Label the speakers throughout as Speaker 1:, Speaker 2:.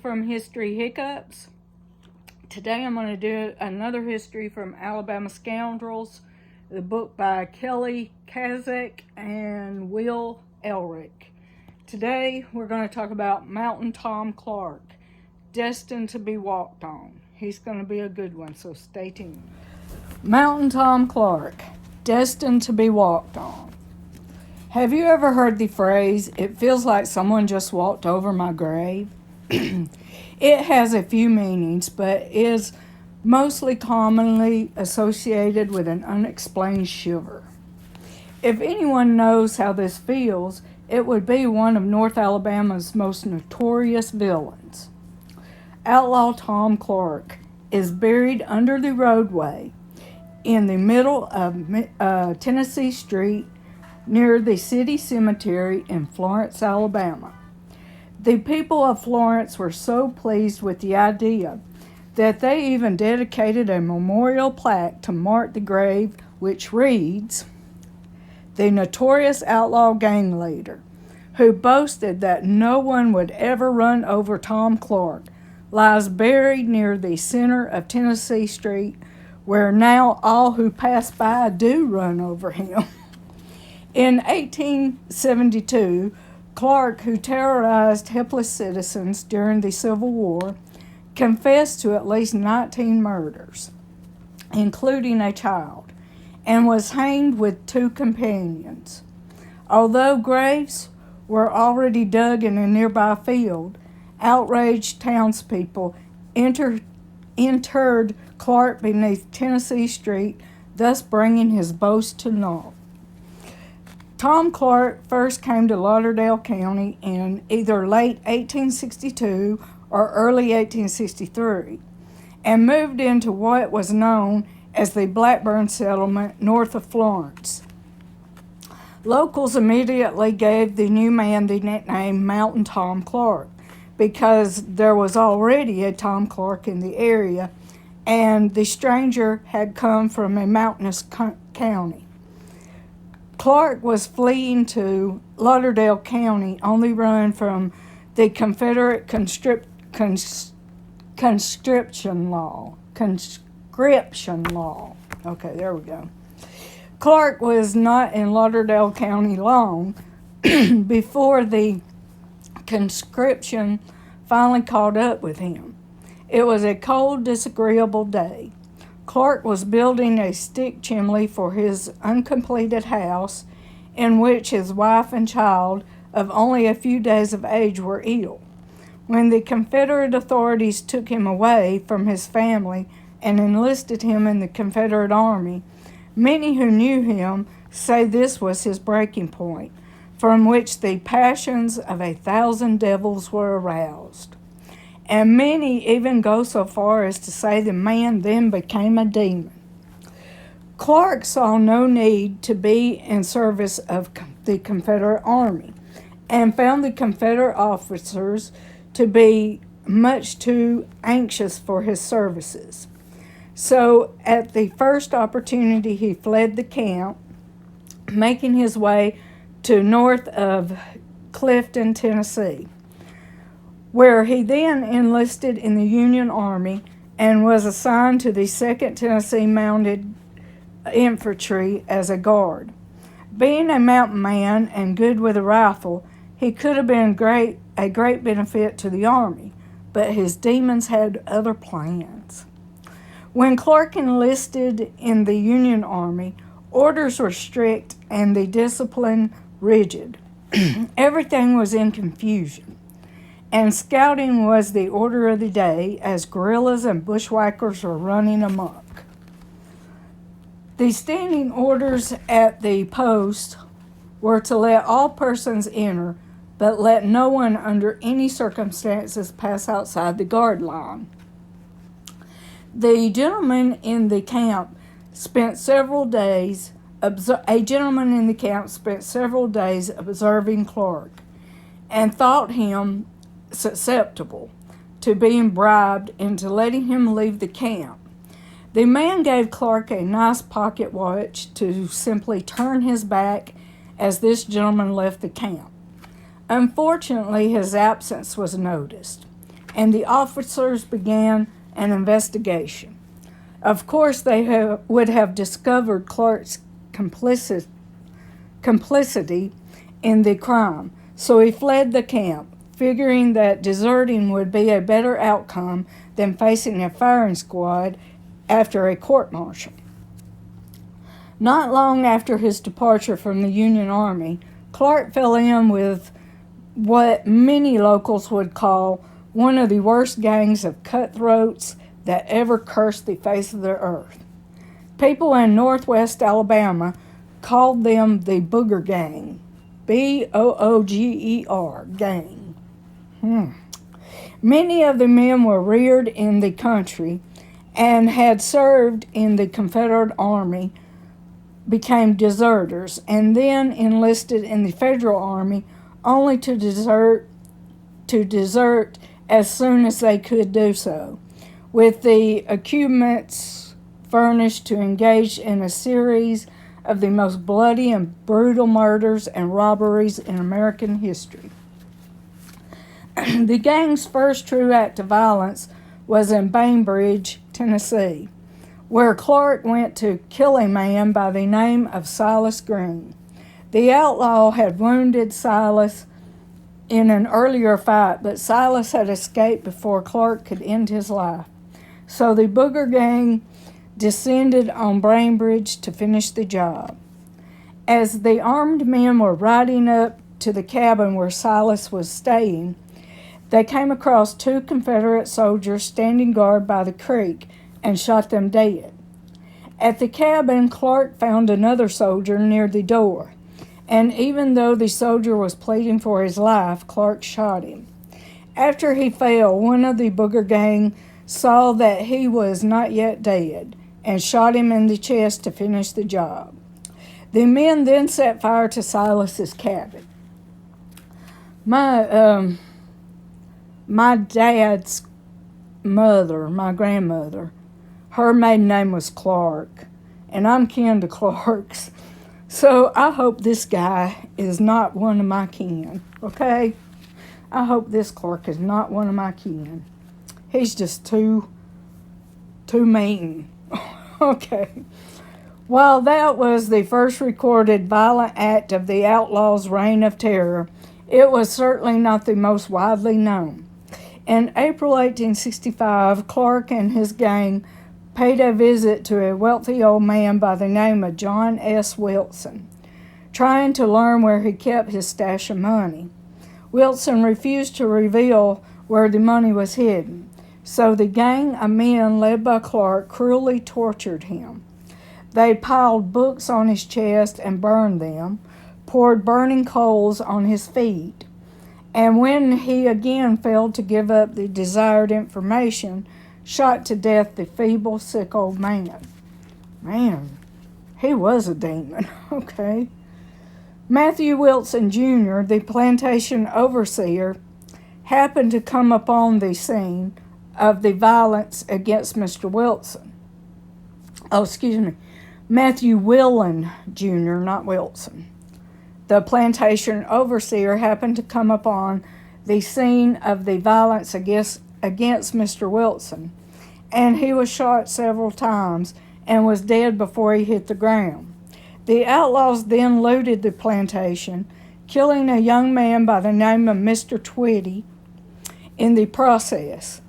Speaker 1: from History Hiccups. Today I'm going to do another history from Alabama Scoundrels, the book by Kelly Kazek and Will Elrick. Today we're going to talk about Mountain Tom Clark, destined to be walked on. He's going to be a good one, so stay tuned. Mountain Tom Clark, destined to be walked on. Have you ever heard the phrase, "It feels like someone just walked over my grave"? It has a few meanings, but is mostly commonly associated with an unexplained shiver. If anyone knows how this feels, it would be one of North Alabama's most notorious villains. Outlaw Tom Clark is buried under the roadway in the middle of Tennessee Street near the city cemetery in Florence, Alabama. The people of Florence were so pleased with the idea that they even dedicated a memorial plaque to mark the grave, which reads, "The notorious outlaw gang leader, who boasted that no one would ever run over Tom Clark, lies buried near the center of Tennessee Street, where now all who pass by do run over him." In 1872, Clark, who terrorized helpless citizens during the Civil War, confessed to at least 19 murders, including a child, and was hanged with 2 companions. Although graves were already dug in a nearby field, outraged townspeople interred Clark beneath Tennessee Street, thus bringing his boast to naught. Tom Clark first came to Lauderdale County in either late 1862 or early 1863 and moved into what was known as the Blackburn settlement north of Florence. Locals immediately gave the new man the nickname Mountain Tom Clark because there was already a Tom Clark in the area and the stranger had come from a mountainous county. Clark was fleeing to Lauderdale County on the run from the Confederate conscription law. Okay, there we go. Clark was not in Lauderdale County long before the conscription finally caught up with him. It was a cold, disagreeable day. Clark was building a stick chimney for his uncompleted house, in which his wife and child of only a few days of age were ill. When the Confederate authorities took him away from his family and enlisted him in the Confederate Army, many who knew him say this was his breaking point, from which the passions of 1,000 devils were aroused. And many even go so far as to say the man then became a demon. Clark saw no need to be in service of the Confederate Army and found the Confederate officers to be much too anxious for his services. So at the first opportunity, he fled the camp, making his way to north of Clifton, Tennessee, where he then enlisted in the Union Army and was assigned to the 2nd Tennessee Mounted Infantry as a guard. Being a mountain man and good with a rifle, he could have been a great benefit to the Army, but his demons had other plans. When Clark enlisted in the Union Army, orders were strict and the discipline rigid. Everything was in confusion, and scouting was the order of the day as guerrillas and bushwhackers were running amok. The standing orders at the post were to let all persons enter, but let no one under any circumstances pass outside the guard line. A gentleman in the camp spent several days observing Clark and thought him susceptible to being bribed into letting him leave the camp. The man gave Clark a nice pocket watch to simply turn his back as this gentleman left the camp. Unfortunately, his absence was noticed. and the officers began an investigation. Of course, they would have discovered Clark's complicity in the crime, so he fled the camp, figuring that deserting would be a better outcome than facing a firing squad after a court-martial. Not long after his departure from the Union Army, Clark fell in with what many locals would call one of the worst gangs of cutthroats that ever cursed the face of the earth. People in northwest Alabama called them the Booger Gang. Booger gang. Many of the men were reared in the country and had served in the Confederate Army, became deserters, and then enlisted in the Federal Army only to desert as soon as they could do so, with the accoutrements furnished to engage in a series of the most bloody and brutal murders and robberies in American history. The gang's first true act of violence was in Bainbridge, Tennessee, where Clark went to kill a man by the name of Silas Green. The outlaw had wounded Silas in an earlier fight, but Silas had escaped before Clark could end his life. So the Booger Gang descended on Bainbridge to finish the job. As the armed men were riding up to the cabin where Silas was staying, they came across two Confederate soldiers standing guard by the creek and shot them dead. At the cabin, Clark found another soldier near the door, and even though the soldier was pleading for his life, Clark shot him. After he fell, one of the Booger Gang saw that he was not yet dead and shot him in the chest to finish the job. The men then set fire to Silas's cabin. My dad's mother, my grandmother, her maiden name was Clark, and I'm kin to Clarks. So I hope this guy is not one of my kin, okay? I hope this Clark is not one of my kin. He's just too mean. Okay. While that was the first recorded violent act of the Outlaws' reign of terror, it was certainly not the most widely known. In April 1865, Clark and his gang paid a visit to a wealthy old man by the name of John S. Wilson, trying to learn where he kept his stash of money. Wilson refused to reveal where the money was hidden, so the gang of men led by Clark cruelly tortured him. They piled books on his chest and burned them, poured burning coals on his feet, and when he again failed to give up the desired information, shot to death the feeble, sick old man. Man, he was a demon, okay. Matthew Wilson Jr., the plantation overseer, happened to come upon the scene of the violence against Mr. Wilson. Matthew Willen Jr., not Wilson. The plantation overseer happened to come upon the scene of the violence against Mr. Wilson, and he was shot several times and was dead before he hit the ground. The outlaws then looted the plantation, killing a young man by the name of Mr. Twitty in the process.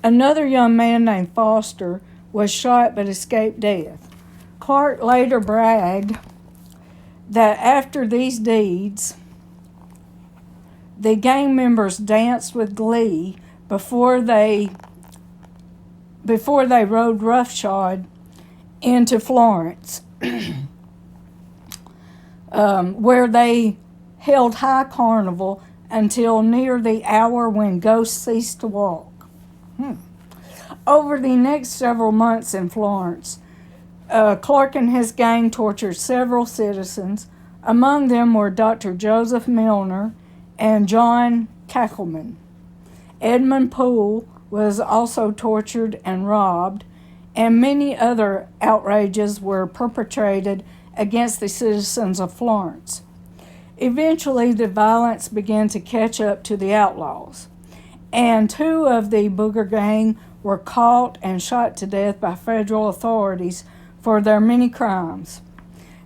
Speaker 1: Another young man named Foster was shot but escaped death. Clark later bragged that after these deeds, the gang members danced with glee before they rode roughshod into Florence, where they held high carnival until near the hour when ghosts ceased to walk. Over the next several months in Florence, Clark and his gang tortured several citizens. Among them were Dr. Joseph Milner and John Cackelman. Edmund Poole was also tortured and robbed, and many other outrages were perpetrated against the citizens of Florence. Eventually, the violence began to catch up to the outlaws, and 2 of the Booger Gang were caught and shot to death by federal authorities for their many crimes.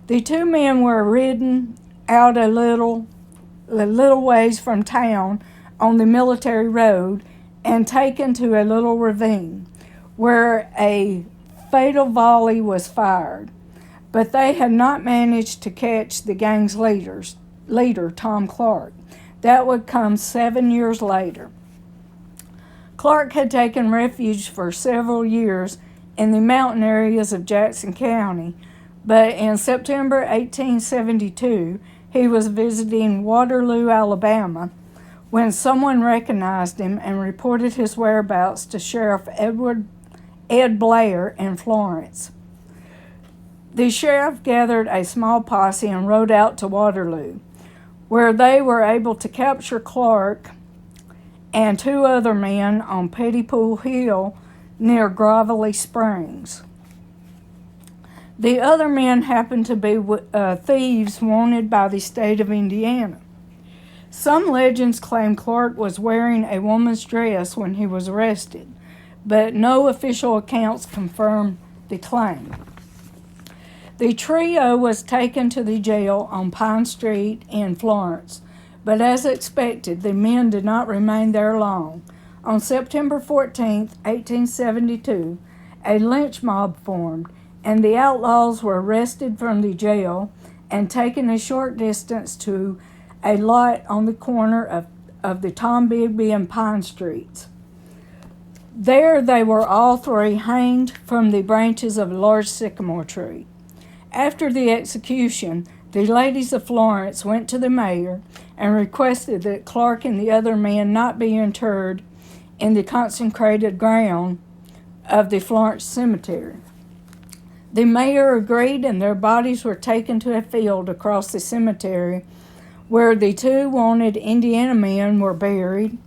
Speaker 1: The 2 men were ridden out a little ways from town on the military road and taken to a little ravine where a fatal volley was fired. But they had not managed to catch the gang's leader, Tom Clark. That would come 7 years later. Clark had taken refuge for several years in the mountain areas of Jackson County, but in September 1872, he was visiting Waterloo, Alabama, when someone recognized him and reported his whereabouts to Sheriff Ed Blair in Florence. The sheriff gathered a small posse and rode out to Waterloo, where they were able to capture Clark and 2 other men on Petty Pool Hill near Grovelly Springs. The other men happened to be thieves wanted by the state of Indiana. Some legends claim Clark was wearing a woman's dress when he was arrested, but no official accounts confirm the claim. The trio was taken to the jail on Pine Street in Florence, but as expected, the men did not remain there long. On September 14, 1872, a lynch mob formed, and the Outlaws were arrested from the jail and taken a short distance to a lot on the corner of the Tombigbee and Pine Streets. There they were all 3 hanged from the branches of a large sycamore tree. After the execution, the ladies of Florence went to the mayor and requested that Clark and the other men not be interred in the consecrated ground of the Florence Cemetery. The mayor agreed, and their bodies were taken to a field across the cemetery where the 2 wanted Indiana men were buried.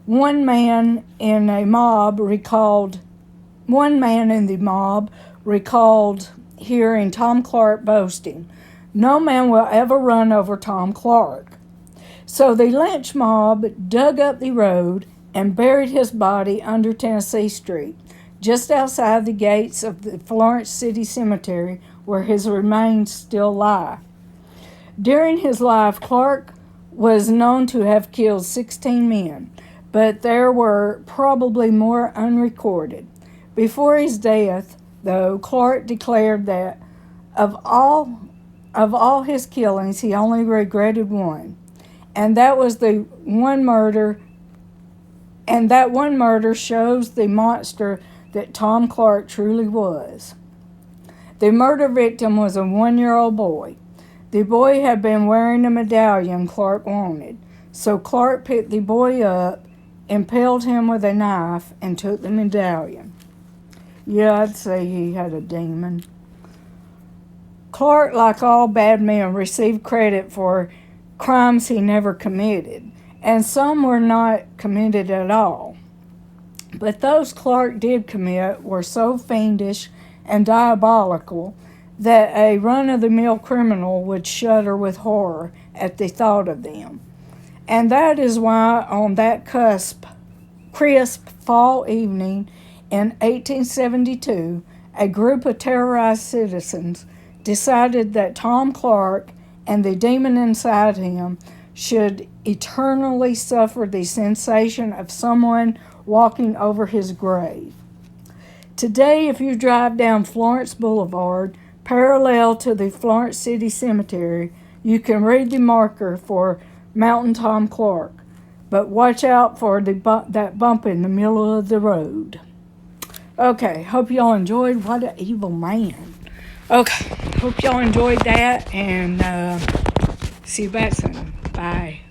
Speaker 1: One man in the mob recalled hearing Tom Clark boasting, "No man will ever run over Tom Clark." So the lynch mob dug up the road and buried his body under Tennessee Street, just outside the gates of the Florence City Cemetery, where his remains still lie. During his life, Clark was known to have killed 16 men, but there were probably more unrecorded. Before his death, though, Clark declared that of all his killings, he only regretted one, and that was the one murder. And that one murder shows the monster that Tom Clark truly was. The murder victim was a 1-year-old boy. The boy had been wearing a medallion Clark wanted, so Clark picked the boy up, impaled him with a knife, and took the medallion. Yeah, I'd say he had a demon. Clark, like all bad men, received credit for crimes he never committed, and some were not committed at all. But those Clark did commit were so fiendish and diabolical that a run-of-the-mill criminal would shudder with horror at the thought of them. And that is why on that crisp fall evening in 1872, a group of terrorized citizens decided that Tom Clark and the demon inside him should eternally suffer the sensation of someone walking over his grave. Today, if you drive down Florence Boulevard, parallel to the Florence City Cemetery, you can read the marker for Mountain Tom Clark, but watch out for that bump in the middle of the road. Okay, hope y'all enjoyed What an Evil Man. Okay, hope y'all enjoyed that, and see you back soon. Bye.